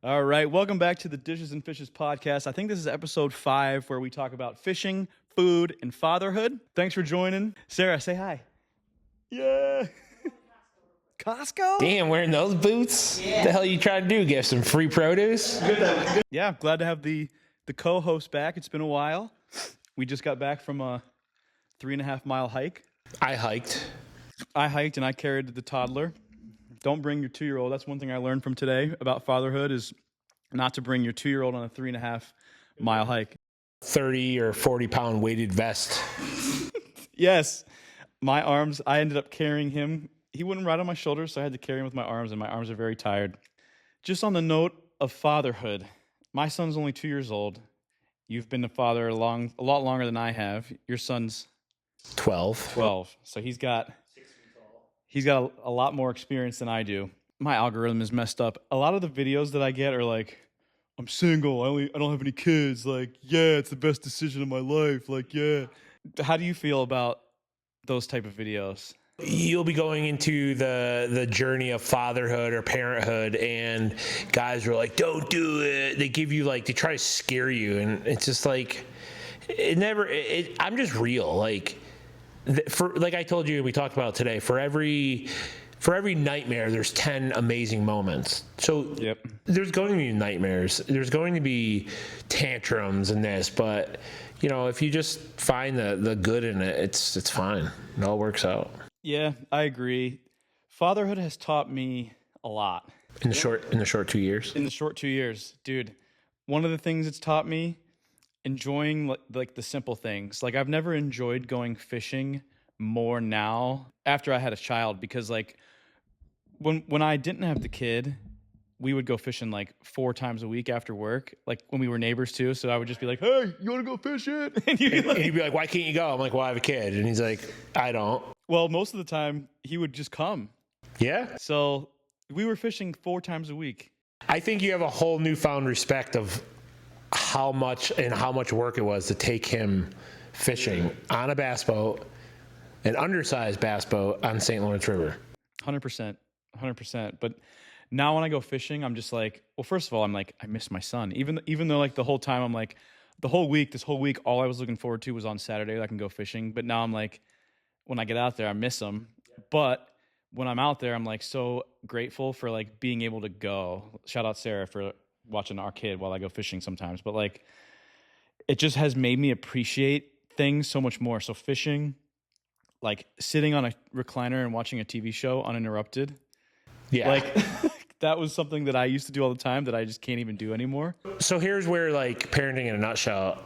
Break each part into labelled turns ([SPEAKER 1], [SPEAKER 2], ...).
[SPEAKER 1] All right, welcome back to the Dishes and Fishes podcast. I think this is episode 5 where we talk about fishing, food, and fatherhood. Thanks for joining. Sarah, say hi. Yeah. Costco?
[SPEAKER 2] Damn, wearing those boots? Yeah. What the hell are you trying to do? Get some free produce?
[SPEAKER 1] Yeah, glad to have the co-host back. It's been a while. We just got back from a 3.5 mile hike.
[SPEAKER 2] I hiked
[SPEAKER 1] and I carried the toddler. Don't bring your 2-year-old. That's one thing I learned from today about fatherhood is not to bring your 2-year-old on a 3.5 mile hike.
[SPEAKER 2] 30 or 40 pound weighted vest.
[SPEAKER 1] Yes. My arms, I ended up carrying him. He wouldn't ride on my shoulders, so I had to carry him with my arms, and my arms are very tired. Just on the note of fatherhood, my son's only 2 years old. You've been a father a lot longer than I have. Your son's 12. So he's got a lot more experience than I do. My algorithm is messed up. A lot of the videos that I get are like, I'm single. I don't have any kids. Like, yeah, it's the best decision of my life. Like, yeah. How do you feel about those type of videos?
[SPEAKER 2] You'll be going into the journey of fatherhood or parenthood, and guys are like, don't do it. They give you they try to scare you, and it's just like, I'm just real. Like I told you, we talked about today, for every nightmare, there's 10 amazing moments. So yep. There's going to be nightmares. There's going to be tantrums in this, but if you just find the good in it, it's fine. It all works out.
[SPEAKER 1] Yeah, I agree. Fatherhood has taught me a lot.
[SPEAKER 2] In the short 2 years?
[SPEAKER 1] In the short 2 years. Dude, one of the things it's taught me, enjoying the simple things. Like, I've never enjoyed going fishing more now after I had a child, because when I didn't have the kid, we would go fishing 4 times a week after work, when we were neighbors too. So I would just be like, hey, you want to go fishing? And you'd
[SPEAKER 2] be like, why can't you go? I'm like, well, I have a kid. And he's like, I don't.
[SPEAKER 1] Well, most of the time he would just come.
[SPEAKER 2] Yeah.
[SPEAKER 1] So we were fishing 4 times a week.
[SPEAKER 2] I think you have a whole newfound respect of how much work it was to take him fishing on a bass boat, an undersized bass boat on St. Lawrence River. 100%.
[SPEAKER 1] But now when I go fishing, I'm just like, well, first of all, I'm like, I miss my son. Even though the whole time I'm like, this whole week, all I was looking forward to was on Saturday I can go fishing. But now I'm like, when I get out there, I miss him. But when I'm out there, I'm so grateful for being able to go. Shout out Sarah for watching our kid while I go fishing sometimes. But it just has made me appreciate things so much more. So fishing, sitting on a recliner and watching a TV show uninterrupted.
[SPEAKER 2] Yeah.
[SPEAKER 1] That was something that I used to do all the time that I just can't even do anymore.
[SPEAKER 2] So here's where parenting in a nutshell.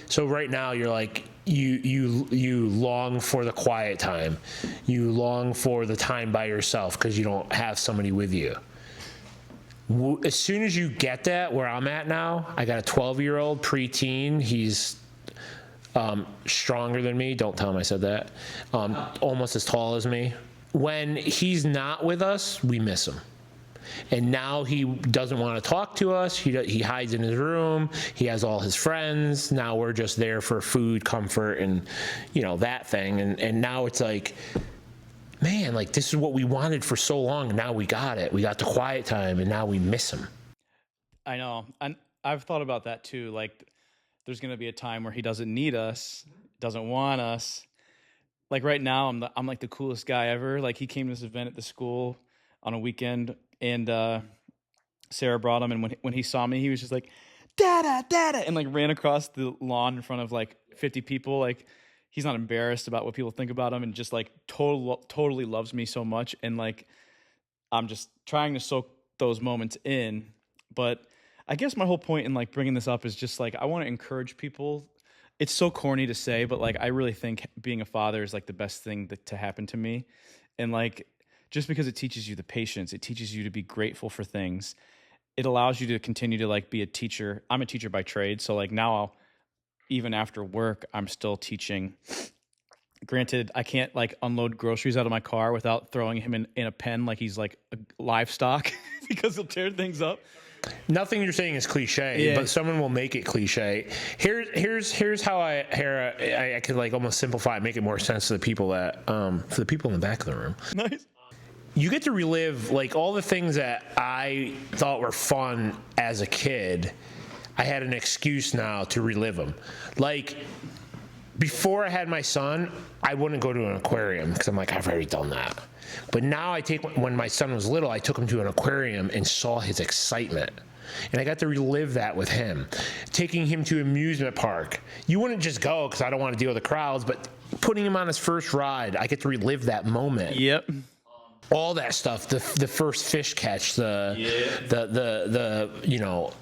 [SPEAKER 2] So right now you're you long for the quiet time. You long for the time by yourself because you don't have somebody with you. As soon as you get that, where I'm at now, I got a 12-year-old preteen. He's stronger than me. Don't tell him I said that. Almost as tall as me. When he's not with us, we miss him. And now he doesn't want to talk to us. He hides in his room. He has all his friends. Now we're just there for food, comfort, and that thing. And now it's man, this is what we wanted for so long. And now we got it. We got the quiet time, and now we miss him.
[SPEAKER 1] I know. And I've thought about that too. There's going to be a time where he doesn't need us, doesn't want us. Right now, I'm the coolest guy ever. He came to this event at the school on a weekend, and Sarah brought him. And when he saw me, he was just like, "Dada, Dada," and ran across the lawn in front of 50 people. He's not embarrassed about what people think about him, and just totally loves me so much. And I'm just trying to soak those moments in. But I guess my whole point in bringing this up is just I want to encourage people. It's so corny to say, but I really think being a father is the best thing to happen to me. And just because it teaches you the patience, it teaches you to be grateful for things. It allows you to continue to be a teacher. I'm a teacher by trade. So now even after work, I'm still teaching. Granted, I can't unload groceries out of my car without throwing him in a pen he's a livestock because he'll tear things up.
[SPEAKER 2] Nothing you're saying is cliche, but someone will make it cliche. Here's how I could almost simplify it, make it more sense to the people that for the people in the back of the room.
[SPEAKER 1] Nice.
[SPEAKER 2] you get to relive like all the things that I thought were fun as a kid. I had an excuse now to relive them. Like before I had my son, I wouldn't go to an aquarium because I'm like, I've already done that. But now when my son was little, I took him to an aquarium and saw his excitement. And I got to relive that with him. Taking him to amusement park. You wouldn't just go because I don't want to deal with the crowds, but putting him on his first ride, I get to relive that moment.
[SPEAKER 1] Yep.
[SPEAKER 2] All that stuff, the first fish catch, the you know,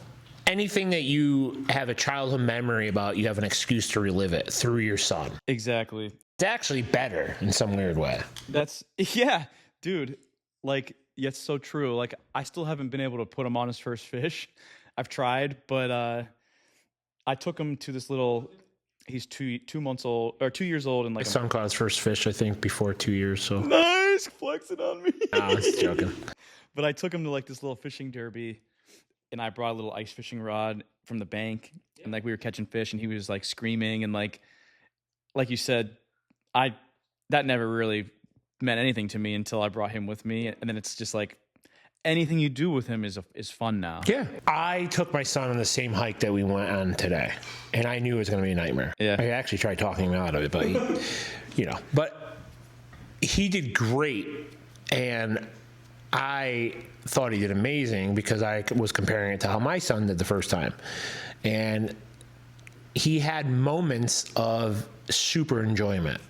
[SPEAKER 2] anything that you have a childhood memory about, you have an excuse to relive it through your son.
[SPEAKER 1] Exactly.
[SPEAKER 2] It's actually better in some weird way.
[SPEAKER 1] Yeah, dude. Like, yeah, it's so true. Like, I still haven't been able to put him on his first fish. I've tried, but I took him to this little. He's 2 months old or 2 years old, and like
[SPEAKER 2] my son caught his first fish, I think, before 2 years. So
[SPEAKER 1] nice, flexing on me.
[SPEAKER 2] I was joking.
[SPEAKER 1] But I took him to like this little fishing derby, and I brought a little ice fishing rod from the bank, and like we were catching fish, and he was like screaming, and like you said, that never really meant anything to me until I brought him with me, and then it's just like anything you do with him is fun now.
[SPEAKER 2] Yeah, I took my son on the same hike that we went on today, and I knew it was going to be a nightmare.
[SPEAKER 1] Yeah,
[SPEAKER 2] I actually tried talking him out of it, but but he did great, and I thought he did amazing because I was comparing it to how my son did the first time, and he had moments of super enjoyment.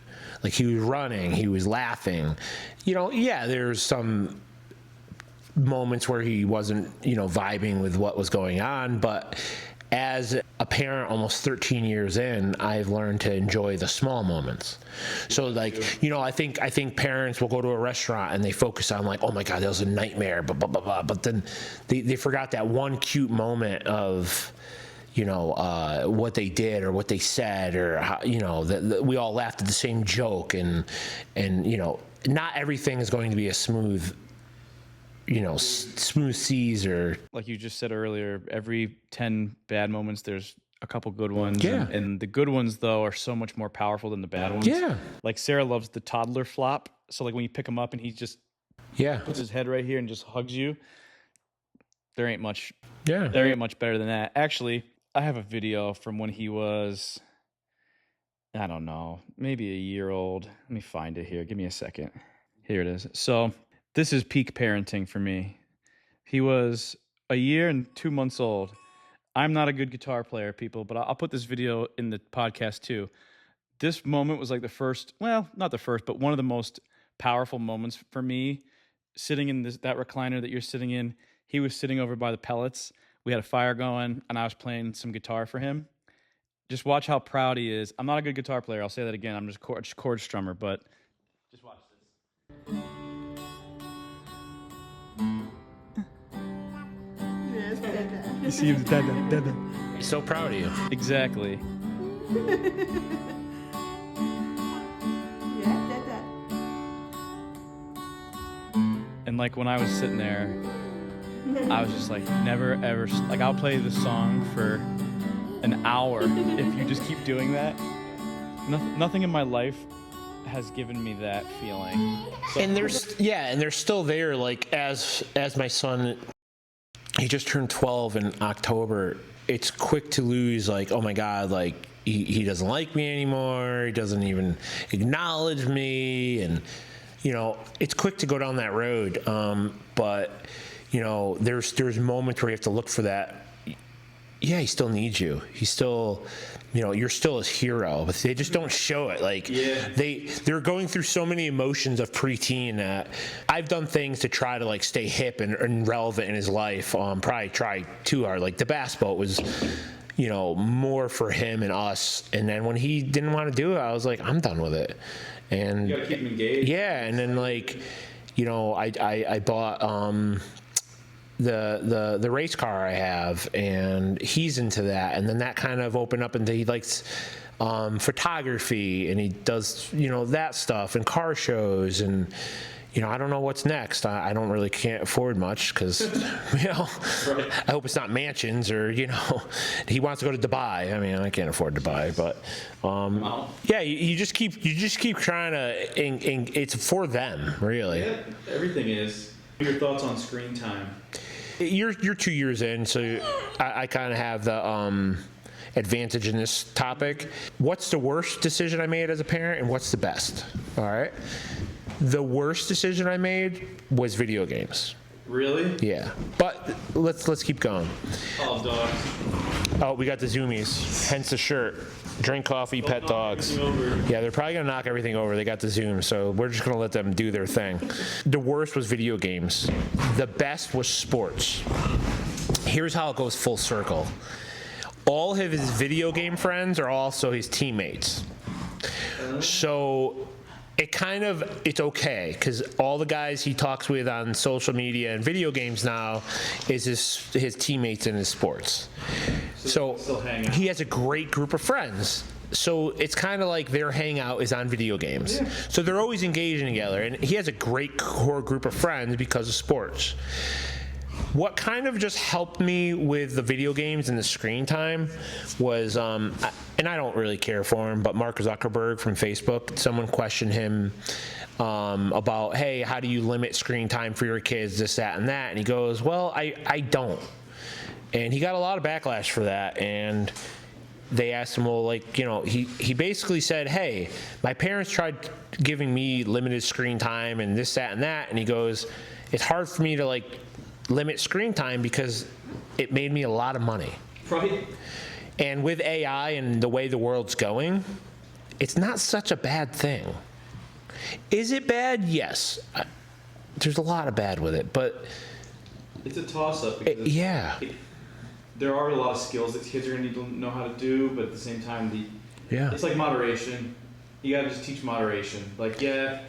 [SPEAKER 2] Like he was running, he was laughing. Yeah, there's some moments where he wasn't, vibing with what was going on, but as a parent almost 13 years in, I've learned to enjoy the small moments. So like, I think parents will go to a restaurant and they focus on like, oh my God, that was a nightmare, blah, blah, blah, blah. But then they forgot that one cute moment of, what they did or what they said, or how, that we all laughed at the same joke, and not everything is going to be a smooth seas, or
[SPEAKER 1] like you just said earlier, every 10 bad moments there's a couple good ones.
[SPEAKER 2] Yeah.
[SPEAKER 1] And the good ones though are so much more powerful than the bad ones.
[SPEAKER 2] Yeah.
[SPEAKER 1] Like Sarah loves the toddler flop. So like when you pick him up and he just puts his head right here and just hugs you, there ain't much better than that. Actually, I have a video from when he was, I don't know, maybe a year old. Let me find it here. Give me a second. Here it is. So this is peak parenting for me. He was a year and 2 months old. I'm not a good guitar player, people, but I'll put this video in the podcast too. This moment was like the first, well, not the first, but one of the most powerful moments for me, sitting in that recliner that you're sitting in. He was sitting over by the pellets. We had a fire going, and I was playing some guitar for him. Just watch how proud he is. I'm not a good guitar player. I'll say that again. I'm just chord strummer, but just watch this.
[SPEAKER 3] Yes, Dada.
[SPEAKER 1] You see him, Dada.
[SPEAKER 2] He's so proud of you.
[SPEAKER 1] Exactly.
[SPEAKER 3] Yeah, Dada.
[SPEAKER 1] And like when I was sitting there, I was just like, never ever, like I'll play this song for an hour if you just keep doing that. Nothing in my life has given me that feeling. So,
[SPEAKER 2] And they're still there. Like as my son, he just turned 12 in October. It's quick to lose, like, oh my God, like he doesn't like me anymore. He doesn't even acknowledge me. And, it's quick to go down that road. But there's moments where you have to look for that. Yeah, he still needs you. He's still, you're still his hero, but they just don't show it. Like they're going through so many emotions of preteen that I've done things to try to like stay hip and relevant in his life. Probably try too hard. Like the bass boat was, more for him and us. And then when he didn't want to do it, I was like, I'm done with it. And
[SPEAKER 1] you gotta keep him engaged.
[SPEAKER 2] Yeah, and then like, I bought the race car I have, and he's into that, and then that kind of opened up into, he likes photography, and he does that stuff and car shows, and I don't know what's next. I don't really can't afford much because,
[SPEAKER 1] Right.
[SPEAKER 2] I hope it's not mansions or, he wants to go to Dubai. I mean, I can't afford Dubai, but,
[SPEAKER 1] Wow.
[SPEAKER 2] yeah, you just keep trying to, and it's for them, really.
[SPEAKER 1] Yeah, everything is. Your thoughts on screen time?
[SPEAKER 2] You're 2 years in, so I kind of have the, advantage in this topic. What's the worst decision I made as a parent, and what's the best? All right. The worst decision I made was video games.
[SPEAKER 1] Really?
[SPEAKER 2] Yeah, but let's keep going.
[SPEAKER 1] Oh, dogs.
[SPEAKER 2] Oh, we got the zoomies, hence the shirt. Drink coffee, pet dogs. Yeah, they're probably gonna knock everything over. They got the Zoom, so we're just gonna let them do their thing. The worst was video games. The best was sports. Here's how it goes full circle. All of his video game friends are also his teammates. So it's okay because all the guys he talks with on social media and video games now is his teammates in his sports. So
[SPEAKER 1] still hang out.
[SPEAKER 2] he has a great group of friends. So it's kind of like their hangout is on video games.
[SPEAKER 1] Yeah.
[SPEAKER 2] So they're always engaging together, and he has a great core group of friends because of sports. What kind of just helped me with the video games and the screen time was, and I don't really care for him, but Mark Zuckerberg from Facebook, someone questioned him about, hey, how do you limit screen time for your kids, this, that, and that? And he goes, well, I don't. And he got a lot of backlash for that. And they asked him, well, he basically said, hey, my parents tried giving me limited screen time and this, that, and that. And he goes, it's hard for me to limit screen time because it made me a lot of money.
[SPEAKER 1] Right.
[SPEAKER 2] And with AI and the way the world's going, it's not such a bad thing. Is it bad? Yes. There's a lot of bad with it, but
[SPEAKER 1] It's a toss-up. Because
[SPEAKER 2] yeah.
[SPEAKER 1] There are a lot of skills that kids are going to need to know how to do, but at the same time,
[SPEAKER 2] Yeah.
[SPEAKER 1] it's like moderation. You gotta just teach moderation.
[SPEAKER 2] Yeah.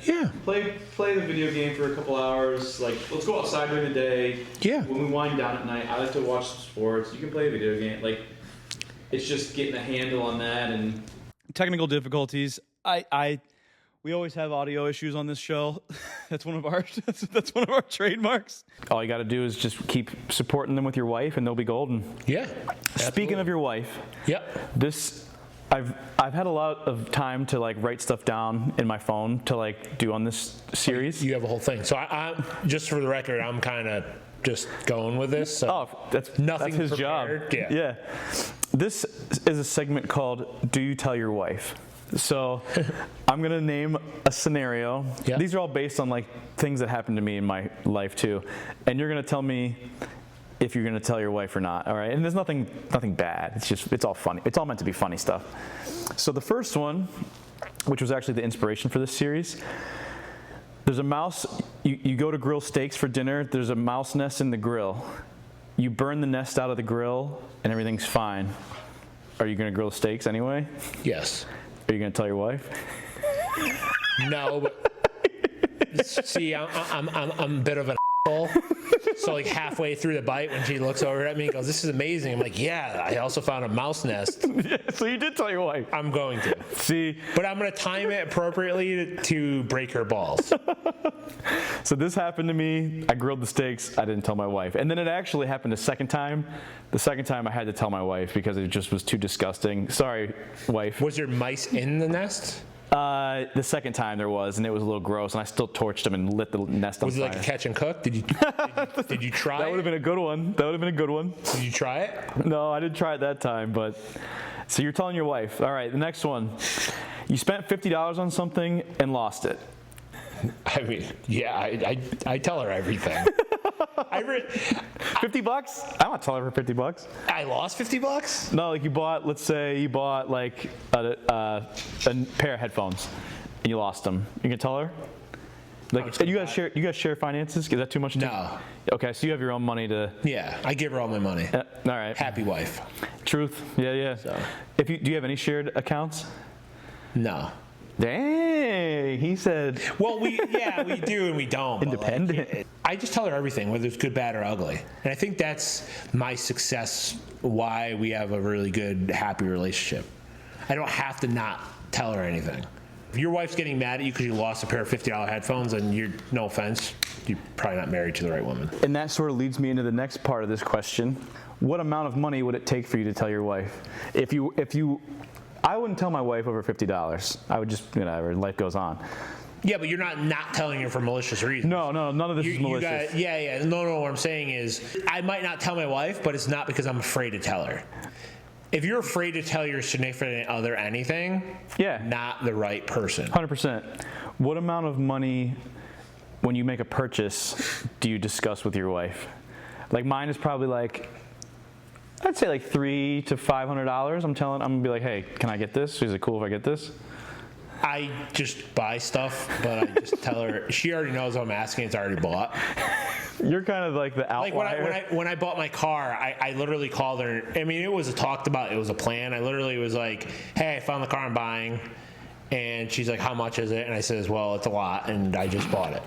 [SPEAKER 1] Play the video game for a couple hours. Let's go outside during the day.
[SPEAKER 2] Yeah.
[SPEAKER 1] When we wind down at night, I like to watch some sports. You can play a video game. It's just getting a handle on that and technical difficulties. We always have audio issues on this show. That's one of our trademarks. All you got to do is just keep supporting them with your wife, and they'll be golden.
[SPEAKER 2] Yeah.
[SPEAKER 1] Speaking of your wife,
[SPEAKER 2] Yep.
[SPEAKER 1] I've had a lot of time to write stuff down in my phone to do on this series.
[SPEAKER 2] You have a whole thing. So I just for the record, I'm kind of just going with this. So
[SPEAKER 1] that's his
[SPEAKER 2] prepared.
[SPEAKER 1] job. Yeah. This is a segment called "Do You Tell Your Wife?" So I'm gonna name a scenario.
[SPEAKER 2] Yeah.
[SPEAKER 1] These are all based on things that happened to me in my life too, and you're gonna tell me if you're gonna tell your wife or not. All right. And there's nothing bad. It's all funny. It's all meant to be funny stuff. So the first one, which was actually the inspiration for this series. There's a mouse. You go to grill steaks for dinner. There's a mouse nest in the grill. You burn the nest out of the grill, and everything's fine. Are you going to grill steaks anyway?
[SPEAKER 2] Yes.
[SPEAKER 1] Are you going to tell your wife?
[SPEAKER 2] No, but see, I'm a bit of an asshole. So halfway through the bite, when she looks over at me and goes, "This is amazing," I'm like, "Yeah, I also found a mouse nest."
[SPEAKER 1] Yeah, so you did tell your wife.
[SPEAKER 2] I'm going to.
[SPEAKER 1] See,
[SPEAKER 2] But I'm going to time it appropriately to break her balls.
[SPEAKER 1] so this happened to me. I grilled the steaks. I didn't tell my wife. And then it actually happened a second time. The second time I had to tell my wife because it just was too disgusting. Sorry, wife.
[SPEAKER 2] Was there mice in the nest?
[SPEAKER 1] The second time there was, and it was a little gross, and I still torched them and lit the nest on
[SPEAKER 2] Was it
[SPEAKER 1] fire.
[SPEAKER 2] like a catch and cook? Did you try
[SPEAKER 1] That would have been a good one.
[SPEAKER 2] Did you try it?
[SPEAKER 1] No, I didn't try it that time, but so you're telling your wife. All right, the next one. You spent $50 on something and lost it.
[SPEAKER 2] I mean, yeah, I tell her everything.
[SPEAKER 1] $50? I'm not telling her $50.
[SPEAKER 2] I lost $50?
[SPEAKER 1] No, let's say you bought a pair of headphones and you lost them. You can tell her? You guys share finances? Is that too much?
[SPEAKER 2] No.
[SPEAKER 1] Okay, so you have your own money to.
[SPEAKER 2] Yeah, I give her all my money.
[SPEAKER 1] All right.
[SPEAKER 2] Happy wife.
[SPEAKER 1] Truth. Yeah.
[SPEAKER 2] So.
[SPEAKER 1] Do you have any shared accounts?
[SPEAKER 2] No.
[SPEAKER 1] Dang, he said.
[SPEAKER 2] Well, we do and we don't.
[SPEAKER 1] Independent.
[SPEAKER 2] I just tell her everything, whether it's good, bad, or ugly. And I think that's my success, why we have a really good, happy relationship. I don't have to not tell her anything. If your wife's getting mad at you because you lost a pair of $50 headphones, and you're, no offense, you're probably not married to the right woman.
[SPEAKER 1] And that sort of leads me into the next part of this question. What amount of money would it take for you to tell your wife? I wouldn't tell my wife over $50. I would just, life goes on.
[SPEAKER 2] Yeah, but you're not telling her for malicious reasons.
[SPEAKER 1] No, none of this is malicious.
[SPEAKER 2] No, what I'm saying is, I might not tell my wife, but it's not because I'm afraid to tell her. If you're afraid to tell your significant other anything, not the right person.
[SPEAKER 1] 100%. What amount of money, when you make a purchase, do you discuss with your wife? Like mine is probably like, I'd say like $300 to $500. I'm gonna be like, hey, can I get this? Is it cool if I get this?
[SPEAKER 2] I just buy stuff, but I just tell her. She already knows what I'm asking. It's already bought.
[SPEAKER 1] You're kind of like the outlier.
[SPEAKER 2] Like when I bought my car, I literally called her. I mean, it was talked about. It was a plan. I literally was like, hey, I found the car I'm buying. And she's like, how much is it? And I says, well, it's a lot. And I just bought it.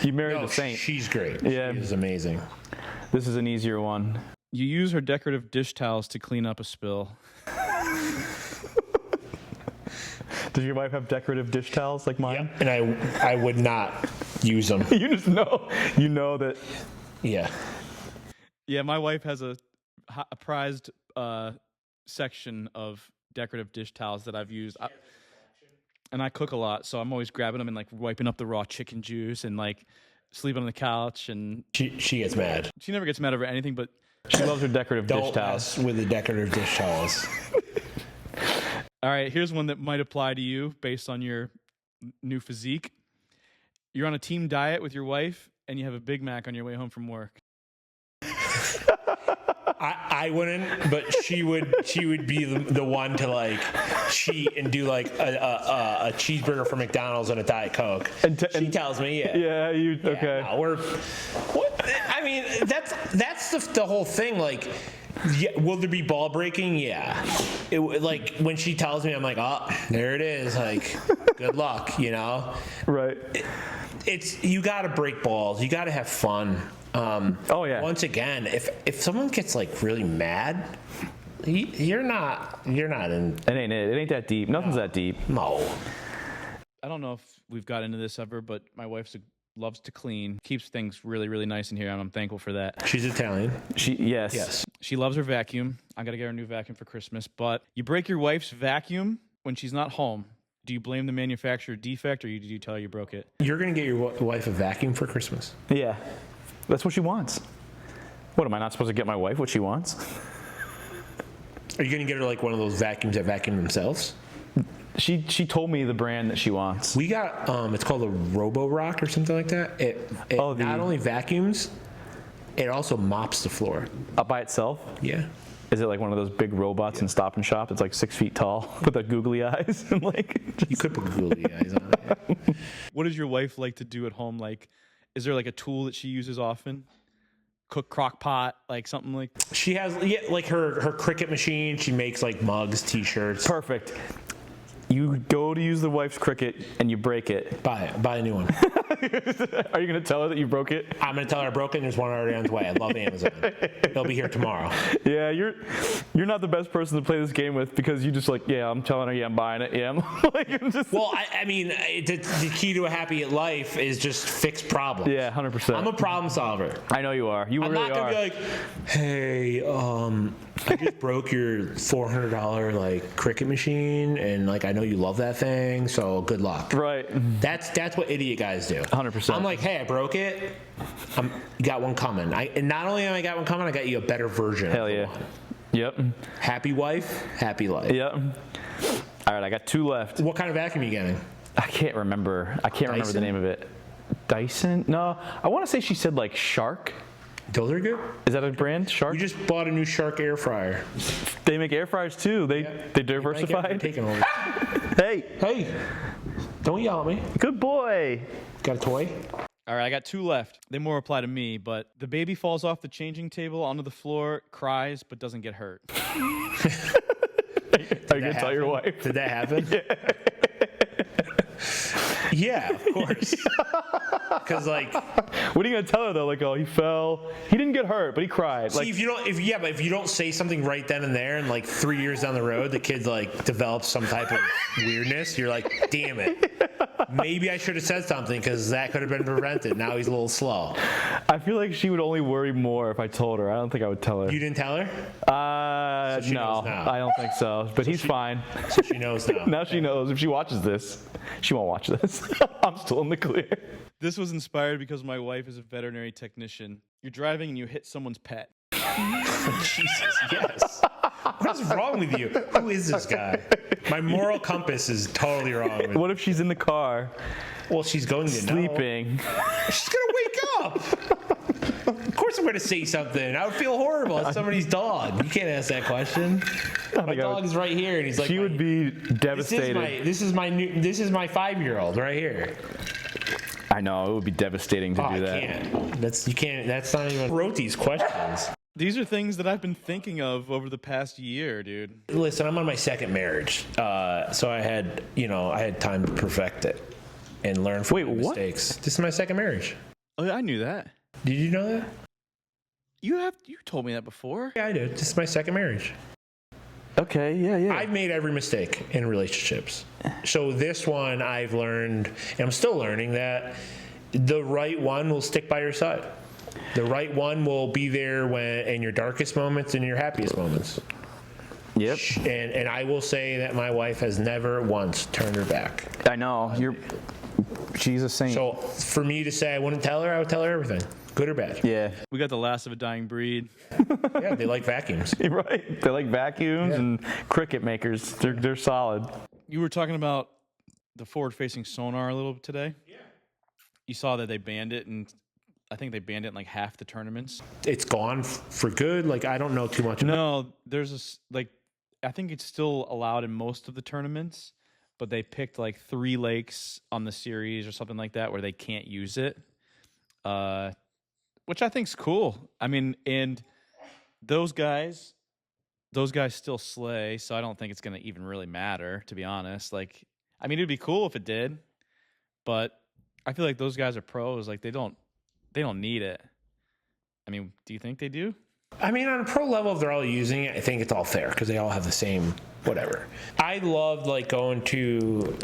[SPEAKER 1] You married the saint.
[SPEAKER 2] She's great.
[SPEAKER 1] Yeah.
[SPEAKER 2] She's amazing.
[SPEAKER 1] This is an easier one. You use her decorative dish towels to clean up a spill. Does your wife have decorative dish towels like mine?
[SPEAKER 2] Yeah, and I would not use them.
[SPEAKER 1] You just know. You know that.
[SPEAKER 2] Yeah.
[SPEAKER 1] Yeah, my wife has a prized section of decorative dish towels that I've used. And I cook a lot, so I'm always grabbing them and like wiping up the raw chicken juice and like sleeping on the couch. And
[SPEAKER 2] she gets mad.
[SPEAKER 1] She never gets mad over anything, but she loves her decorative dish towels.
[SPEAKER 2] Don't mess with the decorative dish towels.
[SPEAKER 1] All right, here's one that might apply to you based on your new physique. You're on a team diet with your wife, and you have a Big Mac on your way home from work.
[SPEAKER 2] I wouldn't, but she would be the one to like cheat and do like a cheeseburger for McDonald's and a Diet Coke. She tells me,
[SPEAKER 1] okay.
[SPEAKER 2] No, I mean, that's the whole thing. Like, will there be ball breaking? Yeah. Like when she tells me, I'm like, oh, there it is. Like, good luck,
[SPEAKER 1] Right.
[SPEAKER 2] It's you got to break balls. You got to have fun. Once again, if someone gets like really mad, you're not in.
[SPEAKER 1] It ain't that deep. Nothing's that deep.
[SPEAKER 2] No.
[SPEAKER 1] I don't know if we've got into this ever, but my wife loves to clean, keeps things really, really nice in here, and I'm thankful for that.
[SPEAKER 2] She's Italian.
[SPEAKER 1] Yes. She loves her vacuum. I got to get her a new vacuum for Christmas. But you break your wife's vacuum when she's not home. Do you blame the manufacturer defect, or do you tell her you broke it?
[SPEAKER 2] You're gonna get your wife a vacuum for Christmas?
[SPEAKER 1] Yeah. That's what she wants. What, am I not supposed to get my wife what she wants?
[SPEAKER 2] Are you going to get her like one of those vacuums that vacuum themselves?
[SPEAKER 1] She told me the brand that she wants.
[SPEAKER 2] We got, it's called a Robo-Rock or something like that. It not only vacuums, it also mops the floor.
[SPEAKER 1] Up by itself?
[SPEAKER 2] Yeah.
[SPEAKER 1] Is it like one of those big robots in Stop and Shop that's like 6 feet tall with the googly eyes? And like,
[SPEAKER 2] you could put googly eyes on it. Yeah.
[SPEAKER 1] What does your wife like to do at home? Like, is there like a tool that she uses often? Cook crock pot, like something like.
[SPEAKER 2] She has like her Cricut machine. She makes like mugs, T-shirts.
[SPEAKER 1] Perfect. You go to use the wife's Cricut and you break it.
[SPEAKER 2] Buy a new one.
[SPEAKER 1] Are you going to tell her that you broke it?
[SPEAKER 2] I'm going to tell her I broke it and there's one already on its way. I love Amazon. They'll be here tomorrow.
[SPEAKER 1] Yeah, you're not the best person to play this game with because you just like, I'm telling her, I'm buying it. Yeah, I'm just.
[SPEAKER 2] Well, I mean, the key to a happy life is just fix problems.
[SPEAKER 1] Yeah, 100%.
[SPEAKER 2] I'm a problem solver.
[SPEAKER 1] I know you are. I'm really
[SPEAKER 2] not going to be like, hey, I just broke your $400 like Cricut machine and like I know you love that thing, so good luck.
[SPEAKER 1] Right.
[SPEAKER 2] That's what idiot guys do.
[SPEAKER 1] 100%.
[SPEAKER 2] I'm like, hey, I broke it. You got one coming. And not only am I got one coming, I got you a better version.
[SPEAKER 1] Hell yeah.
[SPEAKER 2] One.
[SPEAKER 1] Yep.
[SPEAKER 2] Happy wife, happy life.
[SPEAKER 1] Yep. All right, I got 2 left.
[SPEAKER 2] What kind of vacuum are you getting?
[SPEAKER 1] I can't remember. Remember the name of it. Dyson? No, I want to say she said like Shark.
[SPEAKER 2] Those are good.
[SPEAKER 1] Is that a brand? Shark?
[SPEAKER 2] We just bought a new Shark air fryer.
[SPEAKER 1] They make air fryers too. They diversified.
[SPEAKER 2] Taking over.
[SPEAKER 1] Hey,
[SPEAKER 2] don't yell at me.
[SPEAKER 1] Good boy.
[SPEAKER 2] Got a toy?
[SPEAKER 1] All right, I got 2 left. They more apply to me, but the baby falls off the changing table onto the floor, cries, but doesn't get hurt. Are you going to tell your wife?
[SPEAKER 2] Did that happen?
[SPEAKER 1] Yeah.
[SPEAKER 2] Yeah, of course. Because like,
[SPEAKER 4] What are you gonna tell her though? Like, oh, he fell. He didn't get hurt, but he cried.
[SPEAKER 2] see,
[SPEAKER 4] Like,
[SPEAKER 2] if you don't say something right then and there, and like 3 years down the road, the kid like develops some type of weirdness. You're like, damn it. Maybe I should have said something because that could have been prevented. Now he's a little slow.
[SPEAKER 4] I feel like she would only worry more if I told her. I don't think I would tell her.
[SPEAKER 2] You didn't tell her? So she
[SPEAKER 4] No,
[SPEAKER 2] knows now.
[SPEAKER 4] I don't think so. But he's fine.
[SPEAKER 2] So she knows now.
[SPEAKER 4] Now she knows. If she watches this, she won't watch this. I'm still in the clear.
[SPEAKER 1] This was inspired because my wife is a veterinary technician. You're driving and you hit someone's pet.
[SPEAKER 2] Jesus, yes. What is wrong with you? Who is this guy? My moral compass is totally wrong with me.
[SPEAKER 4] What if she's in the car
[SPEAKER 2] Well, she's going to know.
[SPEAKER 4] sleeping?
[SPEAKER 2] She's going to wake up. Of course I'm going to say something. I would feel horrible as somebody's dog. You can't ask that question. My dog is right here, and he's like,
[SPEAKER 4] She would be devastated.
[SPEAKER 2] This is my 5-year-old right here.
[SPEAKER 4] I know, it would be devastating to
[SPEAKER 2] Oh,
[SPEAKER 4] do
[SPEAKER 2] I
[SPEAKER 4] that.
[SPEAKER 2] can't. You can't. That's not even. Wrote these questions.
[SPEAKER 1] These are things that I've been thinking of over the past year, dude.
[SPEAKER 2] Listen, I'm on my second marriage, so I had time to perfect it and learn from my
[SPEAKER 4] what?
[SPEAKER 2] mistakes. This is my second marriage.
[SPEAKER 1] Oh, yeah, I knew that.
[SPEAKER 2] Did you know that?
[SPEAKER 1] You told me that before.
[SPEAKER 2] Yeah, I did. This is my second marriage.
[SPEAKER 4] Okay, yeah.
[SPEAKER 2] I've made every mistake in relationships. So this one I've learned, and I'm still learning, that the right one will stick by your side. The right one will be there in your darkest moments and your happiest moments.
[SPEAKER 4] Yep.
[SPEAKER 2] And I will say that my wife has never once turned her back.
[SPEAKER 4] I know. She's a saint.
[SPEAKER 2] So for me to say I wouldn't tell her, I would tell her everything, good or bad.
[SPEAKER 4] Yeah.
[SPEAKER 1] We got the last of a dying breed.
[SPEAKER 2] Yeah, they like vacuums.
[SPEAKER 4] Right. They're like vacuums and cricket makers. They're solid.
[SPEAKER 1] You were talking about the forward-facing sonar a little today. Yeah. You saw that they banned it, and I think they banned it in like half the tournaments.
[SPEAKER 2] It's gone for good. Like, I don't know too much about
[SPEAKER 1] No, there's I think it's still allowed in most of the tournaments, but they picked like 3 lakes on the series or something like that where they can't use it, which I think's cool. I mean, and those guys still slay, so I don't think it's going to even really matter, to be honest. Like, I mean, it'd be cool if it did, but I feel like those guys are pros. Like, they don't need it. I mean, do you think they do?
[SPEAKER 2] I mean, on a pro level, if they're all using it, I think it's all fair because they all have the same whatever. I loved like going to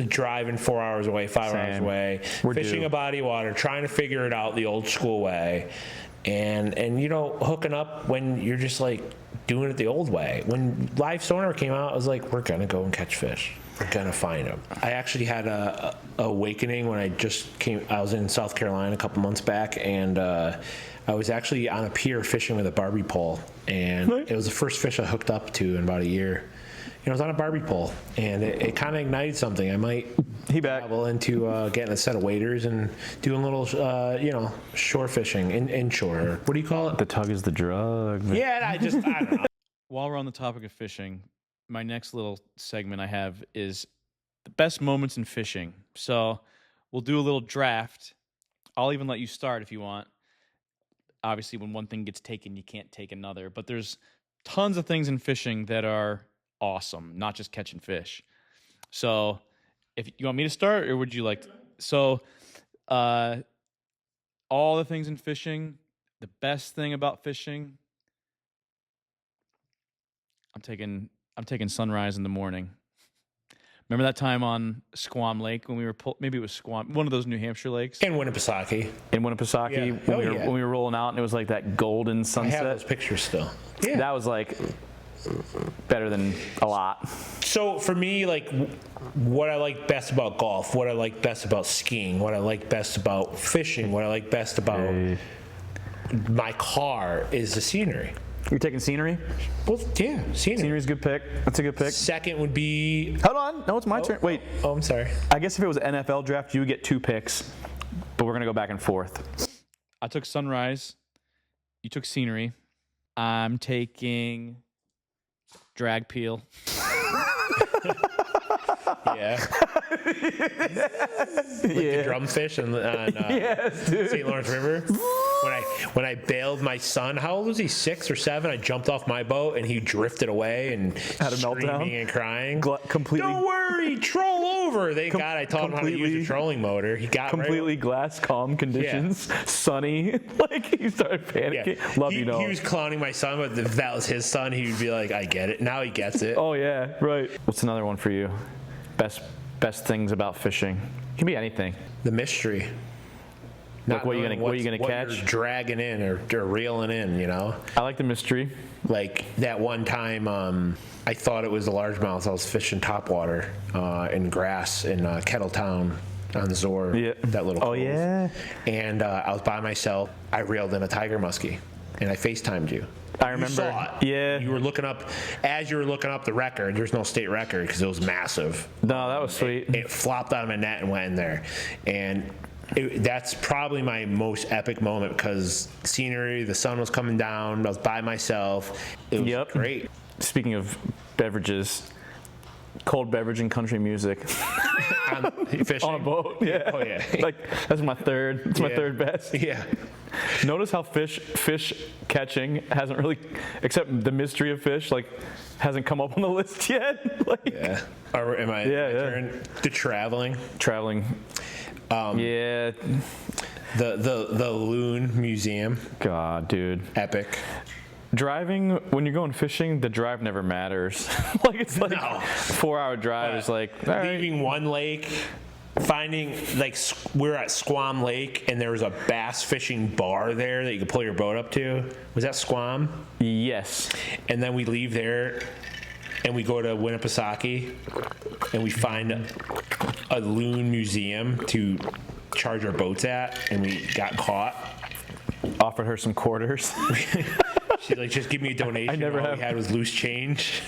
[SPEAKER 2] driving 4 hours away, 5 hours
[SPEAKER 4] Same.
[SPEAKER 2] away,
[SPEAKER 4] We're
[SPEAKER 2] fishing
[SPEAKER 4] due.
[SPEAKER 2] a body of water, trying to figure it out the old school way, and hooking up when you're just like doing it the old way. When live sonar came out, I was like, we're gonna go and catch fish. We're gonna find them. I actually had a awakening when I was in South Carolina a couple months back, and I was actually on a pier fishing with a Barbie pole, and it was the first fish I hooked up to in about a year. I was on a Barbie pole, and it kind of ignited something. I might dabble into getting a set of waders and doing a little, shore fishing, inshore. What do you call it?
[SPEAKER 4] The tug is the drug.
[SPEAKER 2] Yeah, I don't know.
[SPEAKER 1] While we're on the topic of fishing, my next little segment I have is the best moments in fishing. So we'll do a little draft. I'll even let you start if you want. Obviously, when one thing gets taken, you can't take another. But there's tons of things in fishing that are awesome, not just catching fish. So if you want me to start, or would you like to? So all the things in fishing, the best thing about fishing, I'm taking sunrise in the morning. Remember that time on Squam Lake when we were maybe it was Squam, one of those New Hampshire lakes
[SPEAKER 2] In Winnipesaukee.
[SPEAKER 4] In Winnipesaukee,
[SPEAKER 2] Yeah.
[SPEAKER 4] when we were rolling out, and it was like that golden
[SPEAKER 2] I
[SPEAKER 4] sunset.
[SPEAKER 2] have those pictures still. Yeah.
[SPEAKER 4] That was like better than a lot.
[SPEAKER 2] So for me, like what I like best about golf, what I like best about skiing, what I like best about fishing, what I like best about my car is the scenery.
[SPEAKER 4] You're taking scenery?
[SPEAKER 2] Well, yeah, scenery.
[SPEAKER 4] Scenery's a good pick. That's a good pick.
[SPEAKER 2] Second would be.
[SPEAKER 4] Hold on. No, it's my turn. Wait.
[SPEAKER 2] Oh, I'm sorry.
[SPEAKER 4] I guess if it was an NFL draft, you would get 2 picks, but we're going to go back and forth.
[SPEAKER 1] I took sunrise. You took scenery. I'm taking drag peel.
[SPEAKER 2] Yeah. Like the drumfish on
[SPEAKER 4] Yes, dude.
[SPEAKER 2] St. Lawrence River. when I bailed my son, how old was he? 6 or 7? I jumped off my boat and he drifted away and
[SPEAKER 4] Had a
[SPEAKER 2] screaming
[SPEAKER 4] meltdown?
[SPEAKER 2] and crying.
[SPEAKER 4] Completely.
[SPEAKER 2] Don't worry, troll over. Thank God I taught him how to use
[SPEAKER 4] completely-
[SPEAKER 2] a trolling motor. He got
[SPEAKER 4] Completely glass calm conditions, sunny. Like he started panicking. Love
[SPEAKER 2] he,
[SPEAKER 4] you know.
[SPEAKER 2] he was clowning my son, but if that was his son, he would be like, I get it. Now he gets it.
[SPEAKER 4] Oh yeah, right. What's another one for you? Best things about fishing. It can be anything.
[SPEAKER 2] The mystery.
[SPEAKER 4] Like what are you
[SPEAKER 2] knowing
[SPEAKER 4] gonna
[SPEAKER 2] what
[SPEAKER 4] catch?
[SPEAKER 2] you're dragging in or reeling in, you know?
[SPEAKER 4] I like the mystery.
[SPEAKER 2] Like that one time, I thought it was a largemouth. I was fishing topwater in grass in Kettletown on Zor.
[SPEAKER 4] Yeah.
[SPEAKER 2] That little
[SPEAKER 4] Oh
[SPEAKER 2] cove.
[SPEAKER 4] yeah.
[SPEAKER 2] And I was by myself. I reeled in a tiger muskie, and I FaceTimed you.
[SPEAKER 4] I remember.
[SPEAKER 2] You saw it.
[SPEAKER 4] Yeah.
[SPEAKER 2] You were looking up, as you were looking up the record, there's no state record because it was massive.
[SPEAKER 4] No, that was sweet.
[SPEAKER 2] It flopped out of my net and went in there. And that's probably my most epic moment because scenery, the sun was coming down, I was by myself. It was
[SPEAKER 4] Yep.
[SPEAKER 2] great.
[SPEAKER 4] Speaking of beverages, cold beverage and country music
[SPEAKER 2] Fishing.
[SPEAKER 4] on a boat. Yeah.
[SPEAKER 2] Oh, yeah.
[SPEAKER 4] Like that's my third. It's my
[SPEAKER 2] Yeah.
[SPEAKER 4] third best.
[SPEAKER 2] Yeah.
[SPEAKER 4] Notice how fish catching hasn't really, except the mystery of fish, like hasn't come up on the list yet. Like
[SPEAKER 2] Yeah. Or am I
[SPEAKER 4] Yeah, yeah.
[SPEAKER 2] turn to traveling?
[SPEAKER 4] traveling. Yeah.
[SPEAKER 2] The Loon Museum.
[SPEAKER 4] God, dude.
[SPEAKER 2] Epic.
[SPEAKER 4] Driving when you're going fishing, the drive never matters. Like it's like
[SPEAKER 2] No.
[SPEAKER 4] 4-hour drive is like all right.
[SPEAKER 2] Leaving one lake, finding like we're at Squam Lake and there was a bass fishing bar there that you could pull your boat up to. Was that Squam?
[SPEAKER 4] Yes.
[SPEAKER 2] And then we leave there and we go to Winnipesaukee and we find a loon museum to charge our boats at, and we got caught.
[SPEAKER 4] Offered her some quarters.
[SPEAKER 2] She's like, just give me a donation.
[SPEAKER 4] I never
[SPEAKER 2] All
[SPEAKER 4] have.
[SPEAKER 2] we had was loose change.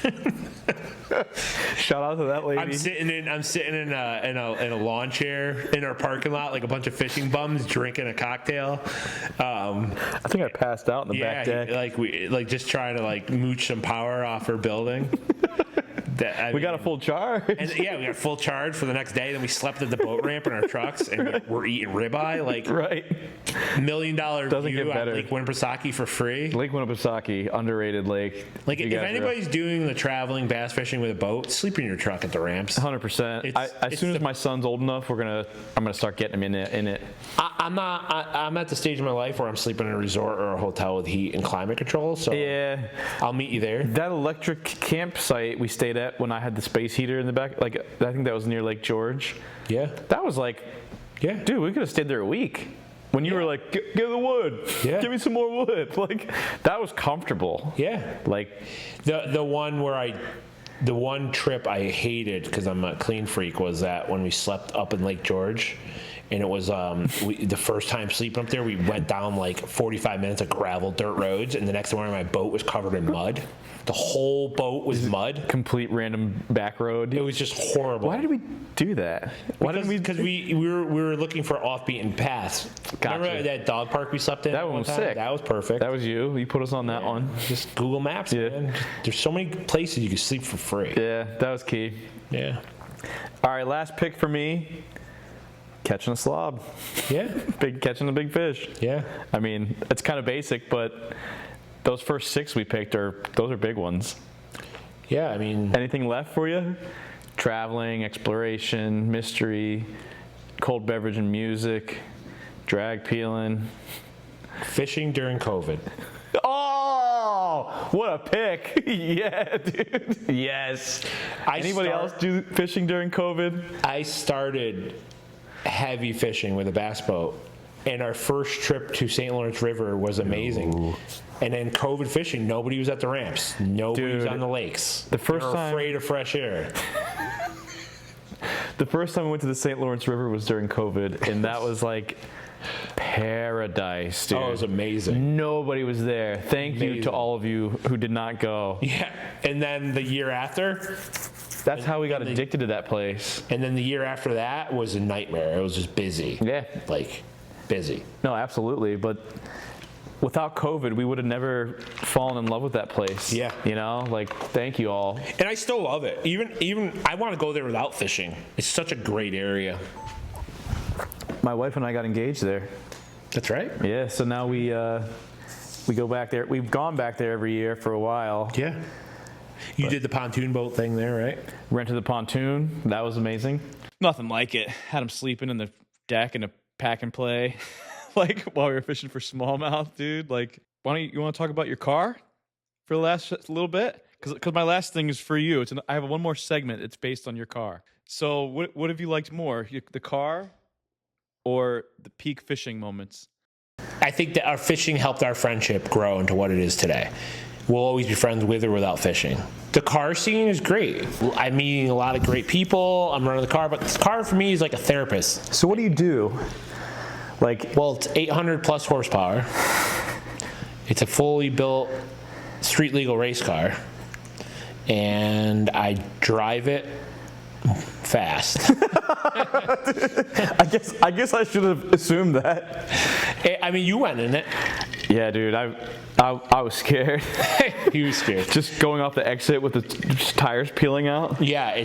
[SPEAKER 4] Shout out to that lady.
[SPEAKER 2] I'm sitting in a lawn chair in our parking lot, like a bunch of fishing bums drinking a cocktail.
[SPEAKER 4] I think I passed out in the
[SPEAKER 2] Yeah,
[SPEAKER 4] back deck.
[SPEAKER 2] like just trying to like mooch some power off her building.
[SPEAKER 4] We got a full charge.
[SPEAKER 2] And yeah, we got full charge for the next day. Then we slept at the boat ramp in our trucks, and we're eating ribeye. Like
[SPEAKER 4] Right.
[SPEAKER 2] $1 million
[SPEAKER 4] Doesn't
[SPEAKER 2] view
[SPEAKER 4] get
[SPEAKER 2] on
[SPEAKER 4] better.
[SPEAKER 2] Lake Winnipesaukee for free.
[SPEAKER 4] Lake Winnipesaukee, underrated lake.
[SPEAKER 2] Like
[SPEAKER 4] You
[SPEAKER 2] if
[SPEAKER 4] guys are-
[SPEAKER 2] anybody's doing the traveling bass fishing with a boat, sleep in your truck at the ramps.
[SPEAKER 4] 100%. As
[SPEAKER 2] It's
[SPEAKER 4] soon as
[SPEAKER 2] the-
[SPEAKER 4] my son's old enough, I'm gonna start getting him in it.
[SPEAKER 2] I'm at the stage of my life where I'm sleeping in a resort or a hotel with heat and climate control. So
[SPEAKER 4] Yeah.
[SPEAKER 2] I'll meet you there.
[SPEAKER 4] That electric campsite we stayed at when I had the space heater in the back, like I think that was near Lake George.
[SPEAKER 2] Yeah.
[SPEAKER 4] That was like,
[SPEAKER 2] Yeah.
[SPEAKER 4] dude, we could have stayed there a week. When you were like, give the wood,
[SPEAKER 2] Yeah.
[SPEAKER 4] give me some more wood. Like that was comfortable.
[SPEAKER 2] Yeah.
[SPEAKER 4] Like
[SPEAKER 2] The one trip I hated because I'm a clean freak was that when we slept up in Lake George, and it was the first time sleeping up there, we went down like 45 minutes of gravel dirt roads, and the next morning my boat was covered in mud. The whole boat was mud.
[SPEAKER 4] complete random back road.
[SPEAKER 2] It was just horrible.
[SPEAKER 4] Why did we do that? Why didn't we?
[SPEAKER 2] Because we were looking for off-beaten paths.
[SPEAKER 4] Gotcha.
[SPEAKER 2] Remember that dog park we slept in?
[SPEAKER 4] That one was
[SPEAKER 2] time?
[SPEAKER 4] sick.
[SPEAKER 2] That was perfect.
[SPEAKER 4] That was you. You put us on that one.
[SPEAKER 2] Just Google Maps,
[SPEAKER 4] Yeah.
[SPEAKER 2] man. There's so many places you can sleep for free.
[SPEAKER 4] Yeah, that was key.
[SPEAKER 2] Yeah.
[SPEAKER 4] All right, last pick for me. Catching a slob.
[SPEAKER 2] Yeah.
[SPEAKER 4] Catching a big fish.
[SPEAKER 2] Yeah.
[SPEAKER 4] I mean, it's kind of basic, but those first 6 we picked those are big ones.
[SPEAKER 2] Yeah, I mean,
[SPEAKER 4] Anything left for you? Traveling, exploration, mystery, cold beverage and music, drag peeling.
[SPEAKER 2] fishing during COVID.
[SPEAKER 4] Oh, what a pick. Yeah, dude. Yes. Anybody else do fishing during COVID?
[SPEAKER 2] I started heavy fishing with a bass boat, and our first trip to St. Lawrence River was amazing.
[SPEAKER 4] Ooh.
[SPEAKER 2] And then COVID fishing, nobody was at the ramps. Nobody was
[SPEAKER 4] Dude,
[SPEAKER 2] on the lakes.
[SPEAKER 4] the first
[SPEAKER 2] They were
[SPEAKER 4] time-
[SPEAKER 2] afraid of fresh air.
[SPEAKER 4] The first time I went to the St. Lawrence River was during COVID, and that was like paradise, dude.
[SPEAKER 2] Oh, it was amazing.
[SPEAKER 4] Nobody was there. Thank you
[SPEAKER 2] Amazing.
[SPEAKER 4] to all of you who did not go.
[SPEAKER 2] Yeah. And then the year after,
[SPEAKER 4] That's how we got addicted to that place.
[SPEAKER 2] and then the year after that was a nightmare. It was just busy.
[SPEAKER 4] Yeah.
[SPEAKER 2] Like, busy.
[SPEAKER 4] No, absolutely. But without COVID, we would have never fallen in love with that place.
[SPEAKER 2] Yeah.
[SPEAKER 4] You know, like, thank you all.
[SPEAKER 2] And I still love it. Even I want to go there without fishing. It's such a great area.
[SPEAKER 4] My wife and I got engaged there.
[SPEAKER 2] That's right.
[SPEAKER 4] Yeah, so now we go back there. We've gone back there every year for a while.
[SPEAKER 2] Yeah. You did the pontoon boat thing there, right?
[SPEAKER 4] Rented the pontoon. That was amazing.
[SPEAKER 1] Nothing like it. Had him sleeping in the deck in a pack and play, like while we were fishing for smallmouth, dude. Like, why don't you want to talk about your car for the last little bit? Because my last thing is for you. I have one more segment. It's based on your car. So what have you liked more, the car or the peak fishing moments?
[SPEAKER 2] I think that our fishing helped our friendship grow into what it is today. We'll always be friends with or without fishing. The car scene is great. I'm meeting a lot of great people. I'm running the car, but this car for me is like a therapist.
[SPEAKER 4] So what do you do? Like,
[SPEAKER 2] Well, it's 800 plus horsepower. It's a fully built street legal race car. And I drive it fast.
[SPEAKER 4] I guess I should have assumed that.
[SPEAKER 2] I mean, you went in it.
[SPEAKER 4] Yeah, dude, I was scared.
[SPEAKER 2] He was scared.
[SPEAKER 4] Just going off the exit with the tires peeling out.
[SPEAKER 2] Yeah, I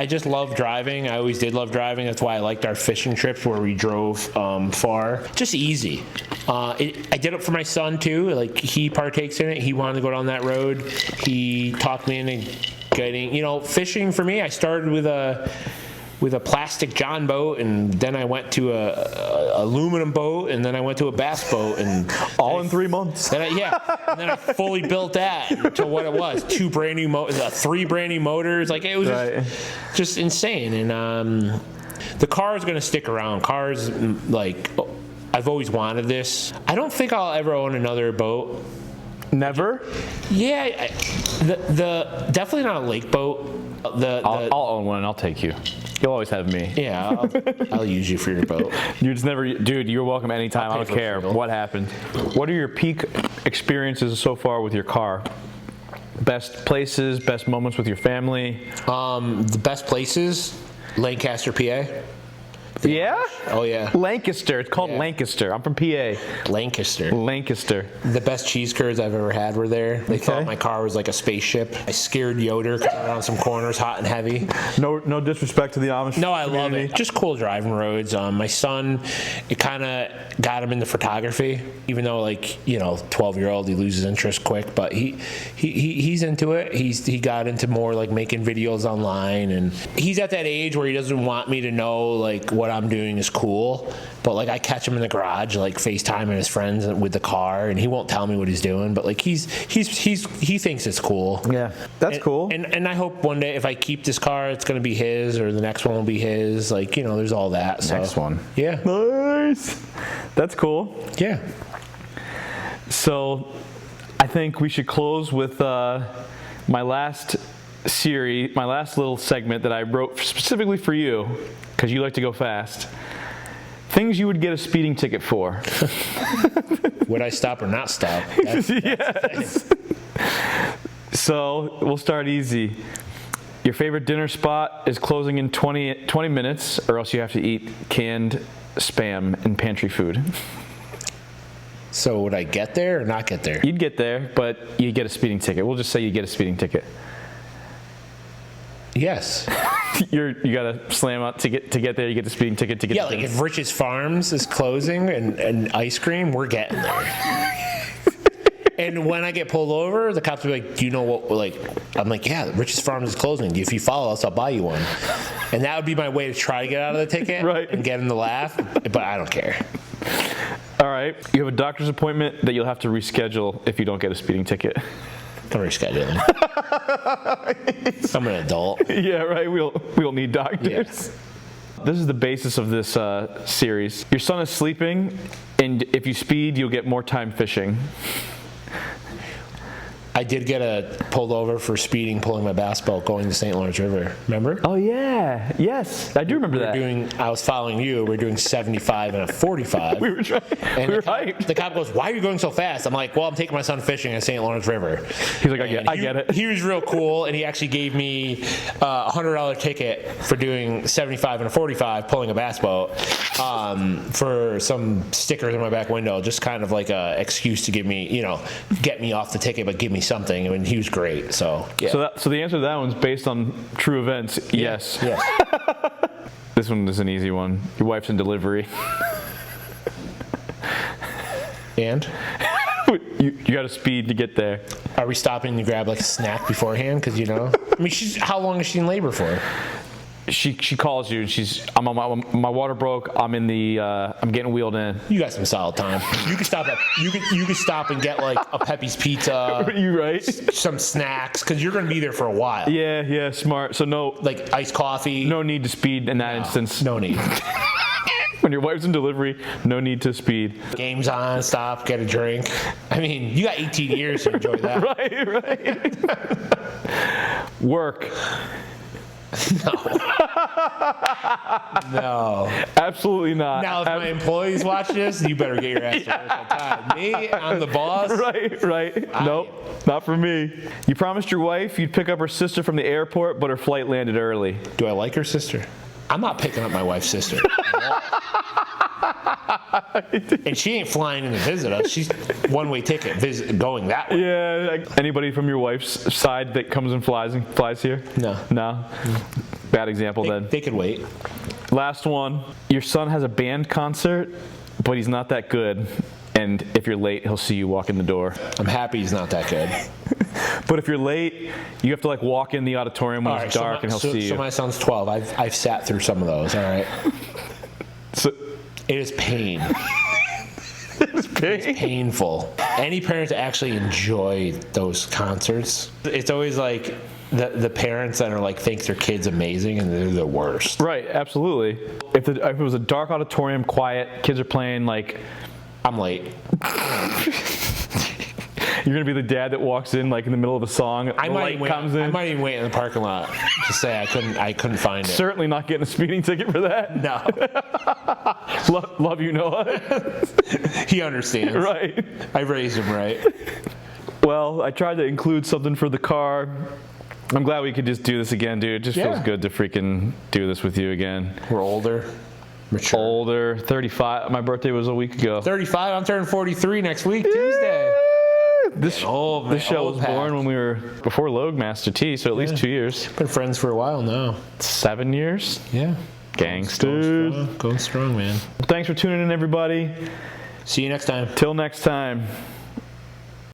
[SPEAKER 2] just love driving. I always did love driving. That's why I liked our fishing trips where we drove far. Just easy. I did it for my son too. Like, he partakes in it. He wanted to go down that road. He talked me into getting, fishing for me. I started with a plastic John boat, and then I went to a aluminum boat, and then I went to a bass boat, and
[SPEAKER 4] All in 3 months.
[SPEAKER 2] and then I fully built that to what it was: 2 brand new motors, 3 brand new motors. Like, it was just insane. And the car is going to stick around. Cars, like, I've always wanted this. I don't think I'll ever own another boat.
[SPEAKER 4] Never?
[SPEAKER 2] Yeah, the definitely not a lake boat.
[SPEAKER 4] I'll own one and I'll take you. You'll always have me.
[SPEAKER 2] Yeah, I'll use you for your boat.
[SPEAKER 4] You just never, dude. You're welcome anytime. I don't care what happens. What are your peak experiences so far with your car? Best places, best moments with your family.
[SPEAKER 2] The best places, Lancaster, PA.
[SPEAKER 4] Yeah?
[SPEAKER 2] Oh yeah,
[SPEAKER 4] Lancaster. It's called Lancaster. I'm from PA.
[SPEAKER 2] Lancaster.
[SPEAKER 4] Lancaster.
[SPEAKER 2] The best cheese curds I've ever had were there. They thought my car was like a spaceship. I scared Yoder coming around some corners, hot and heavy.
[SPEAKER 4] No disrespect to the Amish.
[SPEAKER 2] No, I love
[SPEAKER 4] community.
[SPEAKER 2] it. Just cool driving roads. My son, it kind of got him into photography. Even though, 12-year-old, he loses interest quick, but he's into it. He got into more like making videos online, and he's at that age where he doesn't want me to know like what I'm doing is cool. But like, I catch him in the garage, like FaceTiming his friends with the car, and he won't tell me what he's doing. But like, he thinks it's cool.
[SPEAKER 4] Yeah, that's cool.
[SPEAKER 2] And I hope one day if I keep this car, it's going to be his, or the next one will be his. Like, there's all that. So.
[SPEAKER 4] Next one.
[SPEAKER 2] Yeah.
[SPEAKER 4] Nice. That's cool.
[SPEAKER 2] Yeah.
[SPEAKER 4] So, I think we should close with my last little segment that I wrote specifically for you, because you like to go fast. Things you would get a speeding ticket for.
[SPEAKER 2] Would I stop or not stop?
[SPEAKER 4] Yes. So we'll start easy. Your favorite dinner spot is closing in 20 minutes, or else you have to eat canned Spam and pantry food.
[SPEAKER 2] So would I get there or not get there?
[SPEAKER 4] You'd get there, but you get a speeding ticket. We'll just say you get a speeding ticket.
[SPEAKER 2] Yes.
[SPEAKER 4] You gotta slam out to get there. You get the speeding ticket to get.
[SPEAKER 2] Yeah, like if Rich's Farms is closing and ice cream, we're getting there. And when I get pulled over, the cops will be like, "Do you know what?" Like, I'm like, "Yeah, Rich's Farms is closing. If you follow us, I'll buy you one." And that would be my way to try to get out of the ticket,
[SPEAKER 4] right,
[SPEAKER 2] and get him to laugh. But I don't care.
[SPEAKER 4] All right, you have a doctor's appointment that you'll have to reschedule if you don't get a speeding ticket.
[SPEAKER 2] I'm rescheduling. I'm an adult.
[SPEAKER 4] Yeah, right. We'll need doctors.
[SPEAKER 2] Yeah.
[SPEAKER 4] This is the basis of this series. Your son is sleeping, and if you speed, you'll get more time fishing.
[SPEAKER 2] I did get pulled over for speeding, pulling my bass boat going to St. Lawrence River. Remember?
[SPEAKER 4] Oh yeah, yes, I do remember that.
[SPEAKER 2] I was following you. We're doing 75 and a 45.
[SPEAKER 4] We were trying.
[SPEAKER 2] And
[SPEAKER 4] we were hyped.
[SPEAKER 2] The cop goes, "Why are you going so fast?" I'm like, "Well, I'm taking my son fishing at St. Lawrence River."
[SPEAKER 4] He's like, I get it.
[SPEAKER 2] He was real cool, and he actually gave me a $100 ticket for doing 75 and a 45, pulling a bass boat, for some stickers in my back window, just kind of like a excuse to give me, get me off the ticket, but give me something. I mean, he was great. So yeah.
[SPEAKER 4] So the answer to that one's based on true events. Yes.
[SPEAKER 2] Yes.
[SPEAKER 4] This one is an easy one. Your wife's in delivery.
[SPEAKER 2] And
[SPEAKER 4] you got to speed to get there.
[SPEAKER 2] are we stopping to grab like a snack beforehand? Because I mean, how long is she in labor for?
[SPEAKER 4] She calls you and I'm on my water broke. I'm in the I'm getting wheeled in.
[SPEAKER 2] You got some solid time. You could stop you could stop and get like a Pepe's Pizza.
[SPEAKER 4] You right?
[SPEAKER 2] Some snacks because you're going to be there for a while.
[SPEAKER 4] Yeah, smart. So no,
[SPEAKER 2] like iced coffee.
[SPEAKER 4] No need to speed in that instance.
[SPEAKER 2] No need.
[SPEAKER 4] When your wife's in delivery, no need to speed.
[SPEAKER 2] Game's on, stop, get a drink. I mean, you got 18 years to enjoy that.
[SPEAKER 4] Right. Work.
[SPEAKER 2] No.
[SPEAKER 4] Absolutely not.
[SPEAKER 2] Now, if my employees watch this, you better get your ass to work on time. Me, I'm the boss.
[SPEAKER 4] Right. Nope, not for me. You promised your wife you'd pick up her sister from the airport, but her flight landed early.
[SPEAKER 2] Do I like her sister? I'm not picking up my wife's sister. And she ain't flying in to visit us. She's one-way ticket going that way.
[SPEAKER 4] Yeah. Like anybody from your wife's side that comes and flies here? No. Bad example then.
[SPEAKER 2] They could wait.
[SPEAKER 4] Last one. Your son has a band concert, but he's not that good. And if you're late, he'll see you walk in the door.
[SPEAKER 2] I'm happy he's not that good.
[SPEAKER 4] But if you're late, you have to like walk in the auditorium when it's dark, and he'll see you.
[SPEAKER 2] So my son's 12. I've sat through some of those. All right.
[SPEAKER 4] So
[SPEAKER 2] it is pain.
[SPEAKER 4] It's
[SPEAKER 2] painful. Any parents that actually enjoy those concerts, it's always like the parents that are like think their kid's amazing and they're the worst.
[SPEAKER 4] Right. Absolutely. If it was a dark auditorium, quiet, kids are playing like.
[SPEAKER 2] I'm late.
[SPEAKER 4] You're gonna be the dad that walks in like in the middle of a song.
[SPEAKER 2] I might even wait in the parking lot to say I couldn't find it.
[SPEAKER 4] Certainly not getting a speeding ticket for that.
[SPEAKER 2] No.
[SPEAKER 4] Love you, Noah.
[SPEAKER 2] He understands.
[SPEAKER 4] Right.
[SPEAKER 2] I raised him right.
[SPEAKER 4] Well, I tried to include something for the car. I'm glad we could just do this again, dude. It just feels good to freaking do this with you again.
[SPEAKER 2] We're older. Mature.
[SPEAKER 4] Older, 35. My birthday was a week ago.
[SPEAKER 2] 35. I'm turning 43 next week, Tuesday.
[SPEAKER 4] This show was born when we were before Loadmaster T, so at least 2 years.
[SPEAKER 2] Been friends for a while now.
[SPEAKER 4] 7 years?
[SPEAKER 2] Yeah.
[SPEAKER 4] Gangsters.
[SPEAKER 2] Going strong, man.
[SPEAKER 4] Thanks for tuning in, everybody.
[SPEAKER 2] See you next time.
[SPEAKER 4] Till next time.